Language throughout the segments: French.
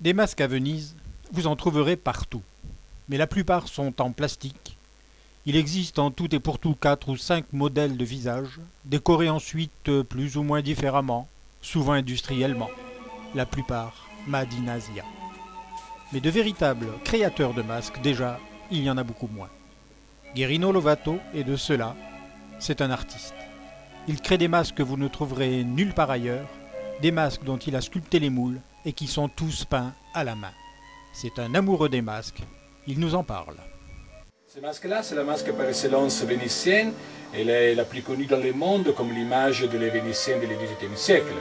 Des masques à Venise, vous en trouverez partout, mais la plupart sont en plastique. Il existe en tout et pour tout 4 ou 5 modèles de visage, décorés ensuite plus ou moins différemment, souvent industriellement, la plupart made in Asia. Mais de véritables créateurs de masques, déjà, il y en a beaucoup moins. Guerrino Lovato est de ceux-là, c'est un artiste. Il crée des masques que vous ne trouverez nulle part ailleurs, des masques dont il a sculpté les moules et qui sont tous peints à la main. C'est un amoureux des masques, il nous en parle. Ce masque-là, c'est la masque par excellence vénitienne. Elle est la plus connue dans le monde comme l'image de les Vénitiens du XVIIIe siècle.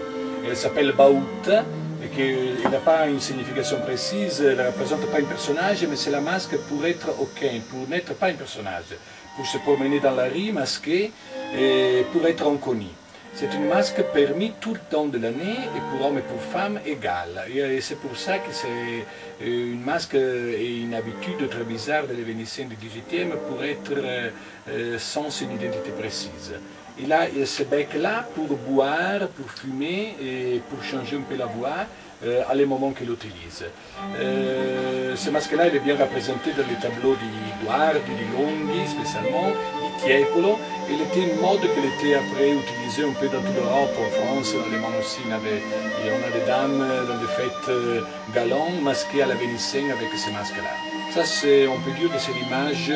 Elle s'appelle Bauta et qu'elle n'a pas une signification précise, elle ne représente pas un personnage, mais c'est la masque pour être aucun, pour n'être pas un personnage, pour se promener dans la rue masqué et pour être inconnu. C'est une masque permis tout le temps de l'année et pour hommes et pour femmes égales. Et c'est pour ça que c'est une masque et une habitude très bizarre des Vénitiens du XVIIIe pour être sans une identité précise. Il a ce bec-là pour boire, pour fumer et pour changer un peu la voix à les moments qu'il utilise. Ce masque-là il est bien représenté dans les tableaux di Guardi, di Longhi spécialement, di Tiepolo. Il était une mode qui était après utilisée un peu dans toute l'Europe, en France, dans les mondes aussi, on a des dames dans des fêtes galantes masquées à la vénitienne avec ces masques-là. Ça, on peut dire que c'est l'image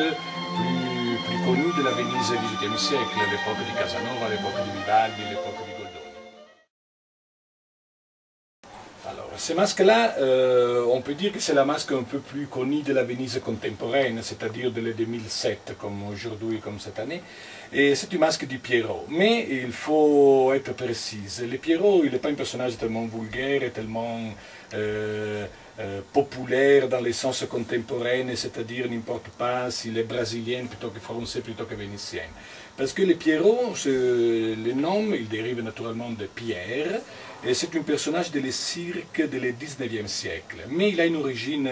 plus connue de la Venise du XVIIIe siècle, à l'époque de Casanova, à l'époque de Vivaldi, à l'époque de Goldoni. Alors, ces masques-là, on peut dire que c'est la masque un peu plus connue de la Venise contemporaine, c'est-à-dire de 2007, comme aujourd'hui, comme cette année. Et c'est une masque du Pierrot. Mais il faut être précise. Le Pierrot, il n'est pas un personnage tellement vulgaire et tellement populaire dans le sens contemporain, c'est-à-dire n'importe pas s'il est brésilien plutôt que français, plutôt que vénitien. Parce que le Pierrot, le nom, il dérive naturellement de Pierre, et c'est un personnage de le cirque du XIXe siècle. Mais il a une origine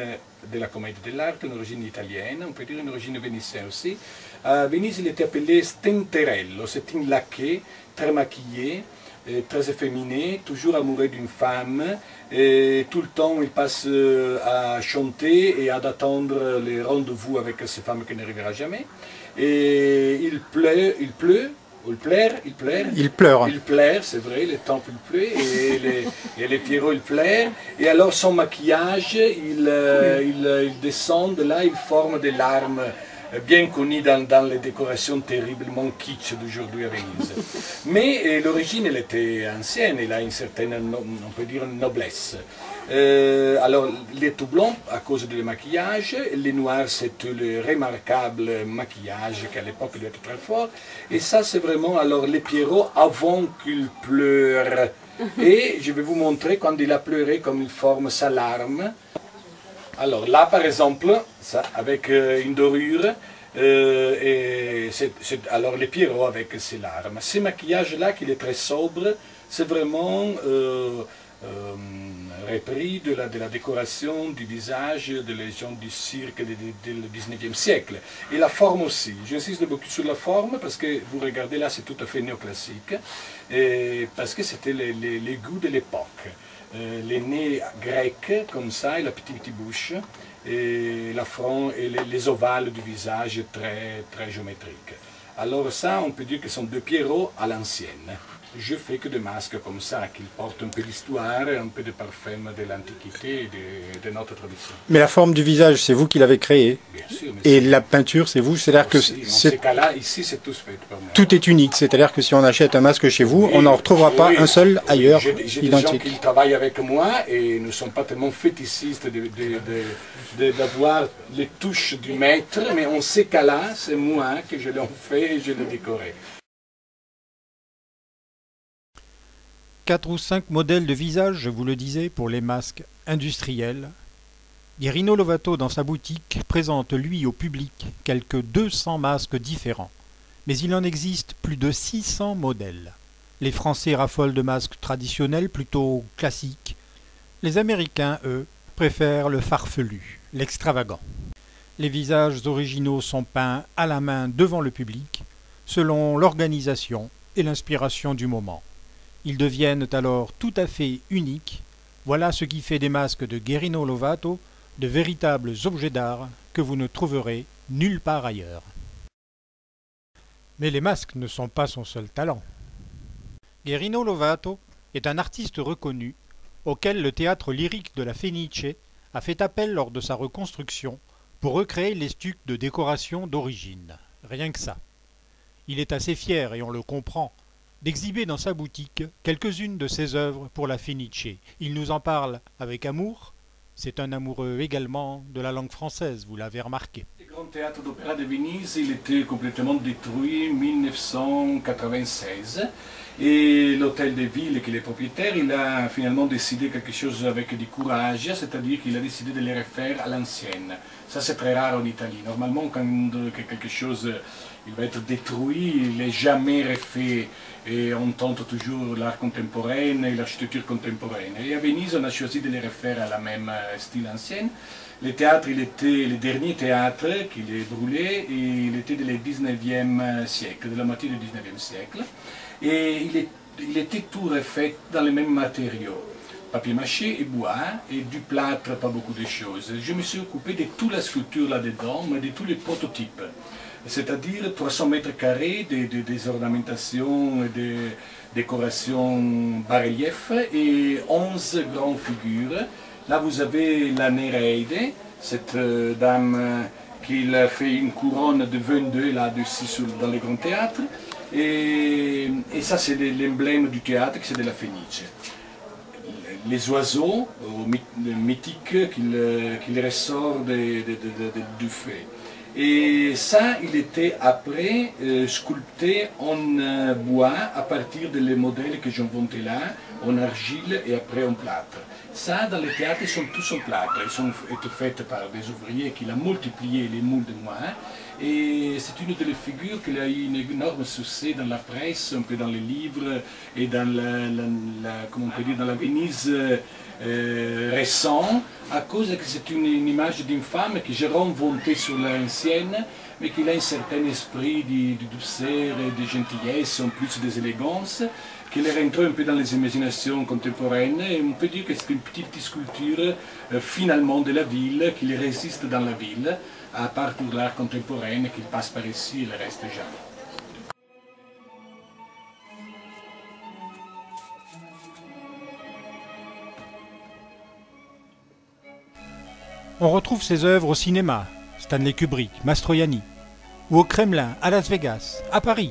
de la comédie de l'art, une origine italienne, on peut dire une origine vénitienne aussi. À Venise, il était appelé Stenterello, c'est un laquais très maquillé, très efféminé, toujours amoureux d'une femme, et tout le temps il passe à chanter et à attendre les rendez-vous avec ces femmes qui n'arrivera jamais. Et il pleure, c'est vrai, le temps il pleut, et les Pierrots il pleurent, et alors son maquillage, il descend là, il forme des larmes bien connues dans les décorations terriblement kitsch d'aujourd'hui à Venise. Mais l'origine, elle était ancienne, elle a une certaine, on peut dire, noblesse. Alors, les tout blancs, à cause du maquillage, les noirs, c'est le remarquable maquillage qu'à l'époque il était très fort. Et ça, c'est vraiment, alors, les Pierrots avant qu'il pleure. Et je vais vous montrer quand il a pleuré, comme il forme sa larme. Alors là, par exemple, ça, avec une dorure, alors les Pierrots avec ses larmes. Ce maquillage-là, qui est très sobre, c'est vraiment repris de la décoration du visage des gens du cirque du XIXe siècle. Et la forme aussi. J'insiste beaucoup sur la forme parce que vous regardez là, c'est tout à fait néoclassique, parce que c'était les goûts de l'époque. Les nez grecs, comme ça, et la petite bouche, et la front et les ovales du visage très, très géométriques. Alors ça, on peut dire que ce sont deux Pierrots à l'ancienne. Je fais que des masques comme ça, qui portent un peu d'histoire, un peu de parfum de l'Antiquité et de notre tradition. Mais la forme du visage, c'est vous qui l'avez créée. Bien sûr. Et la peinture, c'est vous. C'est-à-dire que dans ces cas-là, ici, c'est tout fait par moi. Tout est unique. C'est-à-dire que si on achète un masque chez vous, on n'en retrouvera pas un seul ailleurs j'ai identique. des gens qui travaillent avec moi et nous ne sommes pas tellement fétichistes d'avoir les touches du maître, mais en ces cas-là, c'est moi que je l'ai fait et je l'ai décoré. 4 ou 5 modèles de visage, je vous le disais, pour les masques industriels. Guerrino Lovato, dans sa boutique, présente lui au public quelques 200 masques différents. Mais il en existe plus de 600 modèles. Les Français raffolent de masques traditionnels plutôt classiques. Les Américains, eux, préfèrent le farfelu, l'extravagant. Les visages originaux sont peints à la main devant le public, selon l'organisation et l'inspiration du moment. Ils deviennent alors tout à fait uniques, Voilà ce qui fait des masques de Guerino Lovato de véritables objets d'art que vous ne trouverez nulle part ailleurs. Mais les masques ne sont pas son seul talent. Guerino Lovato est un artiste reconnu auquel le théâtre lyrique de la Fenice a fait appel lors de sa reconstruction pour recréer les stucs de décoration d'origine. Rien que ça. Il est assez fier, et on le comprend, d'exhiber dans sa boutique quelques-unes de ses œuvres pour la Fenice. Il nous en parle avec amour. C'est un amoureux également de la langue française, vous l'avez remarqué. Le Grand Théâtre d'Opéra de Venise, il était complètement détruit en 1996. Et l'hôtel de ville, qui est le propriétaire, il a finalement décidé quelque chose avec du courage, c'est-à-dire qu'il a décidé de les refaire à l'ancienne. Ça, c'est très rare en Italie. Normalement, quand quelque chose il va être détruit, il n'est jamais refait. Et on tente toujours l'art contemporain et l'architecture contemporaine. Et à Venise, on a choisi de les refaire à la même style ancienne. Le théâtre, il était le dernier théâtre qu'il est brûlé, et il était du 19e siècle, de la moitié du 19e siècle. Et il était tout refait dans les mêmes matériaux, papier mâché et bois, et du plâtre, pas beaucoup de choses. Je me suis occupé de toute la sculpture là-dedans, mais de tous les prototypes. C'est-à-dire 300 mètres carrés des ornementations et des décorations bas-relief et 11 grandes figures. Là, vous avez la Néréide, cette dame qui a fait une couronne de 22 là-dessus dans le Grand Théâtre. Et ça, c'est l'emblème du théâtre, c'est de la Fenice. Les oiseaux mythiques qu'il ressort du feu. Et ça, il était après sculpté en bois à partir des modèles que j'ai inventés là, en argile et après en plâtre. Ça, dans les théâtres, ils sont tous en plâtre. Ils ont été faits par des ouvriers qui ont multiplié les moules de bois. Et c'est une des figures qui a eu un énorme succès dans la presse, un peu dans les livres et dans comment on peut dire, dans la Venise récente, à cause que c'est une image d'une femme que j'ai réinventée sur l'ancienne, mais qui a un certain esprit de douceur et de gentillesse, en plus des élégances, qui est rentré un peu dans les imaginations contemporaines. Et on peut dire que c'est une petite sculpture finalement de la ville, qui résiste dans la ville, à part pour l'art contemporain qui passe par ici et le reste jamais. On retrouve ses œuvres au cinéma, Stanley Kubrick, Mastroianni, ou au Kremlin, à Las Vegas, à Paris.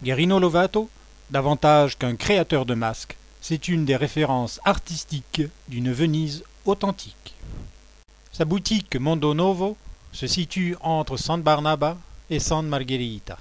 Guerino Lovato, davantage qu'un créateur de masques, c'est une des références artistiques d'une Venise authentique. Sa boutique Mondo Novo se situe entre San Barnaba et San Margherita.